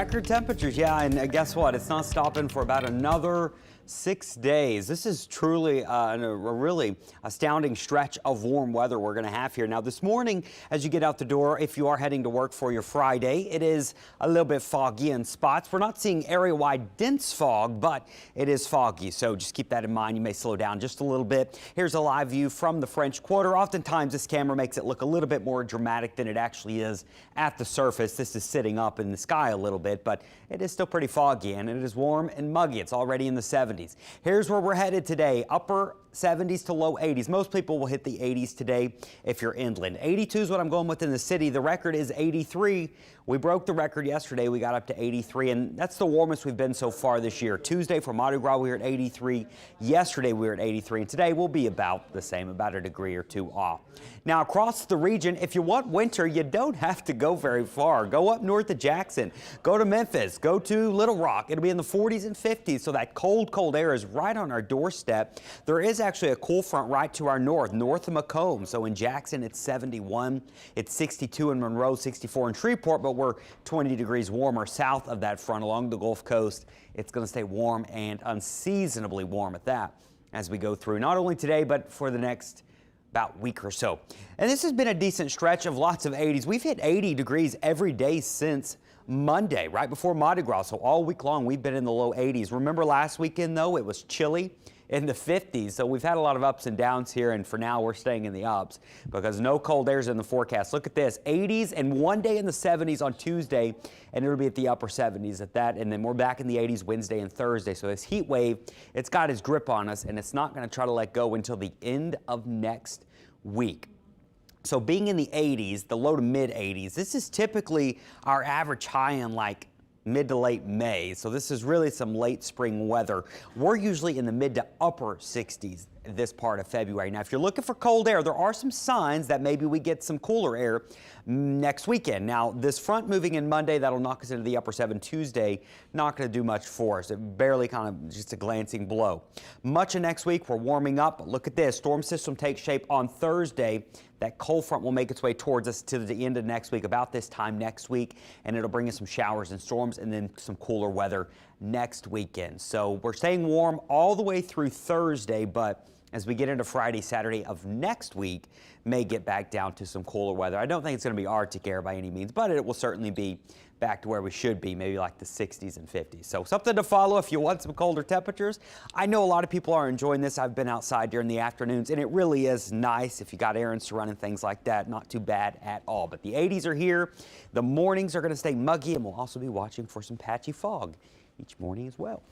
Record temperatures, yeah, and guess what? It's not stopping for about another 6 days. This is truly a really astounding stretch of warm weather we're going to have here. Now, this morning, as you get out the door, if you are heading to work for your Friday, it is a little bit foggy in spots. We're not seeing area-wide dense fog, but it is foggy, so just keep that in mind. You may slow down just a little bit. Here's a live view from the French Quarter. Oftentimes, this camera makes it look a little bit more dramatic than it actually is at the surface. This is sitting up in the sky a little bit, but it is still pretty foggy and it is warm and muggy. It's already in the 70s. Here's where we're headed today. Upper 70s to low 80s. Most people will hit the 80s today if you're inland. 82 is what I'm going with in the city. The record is 83. We broke the record yesterday. We got up to 83, and that's the warmest we've been so far this year. Tuesday for Mardi Gras, we were at 83. Yesterday, we were at 83, and today we'll be about the same, about a degree or two off. Now, across the region, if you want winter, you don't have to go very far. Go up north of Jackson. Go to Memphis. Go to Little Rock. It'll be in the 40s and 50s, so that cold air is right on our doorstep. There is actually a cool front right to our north of Macomb. So in Jackson, it's 71. It's 62 in Monroe, 64 in Shreveport, but we're 20 degrees warmer south of that front along the Gulf Coast. It's going to stay warm and unseasonably warm at that as we go through, not only today, but for the next about week or so. And this has been a decent stretch of lots of 80s. We've hit 80 degrees every day since Monday, right before Mardi Gras. So all week long, we've been in the low 80s. Remember last weekend, though, it was chilly in the 50s. So we've had a lot of ups and downs here, and for now we're staying in the ups because no cold air is in the forecast. Look at this, 80s and one day in the 70s on Tuesday, and it'll be at the upper 70s at that, and then we're back in the 80s Wednesday and Thursday. So this heat wave, it's got its grip on us, and it's not going to try to let go until the end of next week. So being in the 80s, the low to mid 80s, this is typically our average high in like mid to late May. So this is really some late spring weather. We're usually in the mid to upper 60s this part of February. Now, if you're looking for cold air, there are some signs that maybe we get some cooler air next weekend. Now, this front moving in Monday, that'll knock us into the upper 7. Tuesday, not going to do much for us. It barely kind of just a glancing blow. Much of next week, we're warming up. But look at this. Storm system takes shape on Thursday. That cold front will make its way towards us to the end of next week, about this time next week, and it'll bring us some showers and storms and then some cooler weather next weekend. So we're staying warm all the way through Thursday, but as we get into Friday, Saturday of next week, may get back down to some cooler weather. I don't think it's going to be Arctic air by any means, but it will certainly be back to where we should be, maybe like the 60s and 50s. So something to follow if you want some colder temperatures. I know a lot of people are enjoying this. I've been outside during the afternoons, and it really is nice if you got errands to run and things like that. Not too bad at all. But the 80s are here. The mornings are going to stay muggy, and we'll also be watching for some patchy fog each morning as well.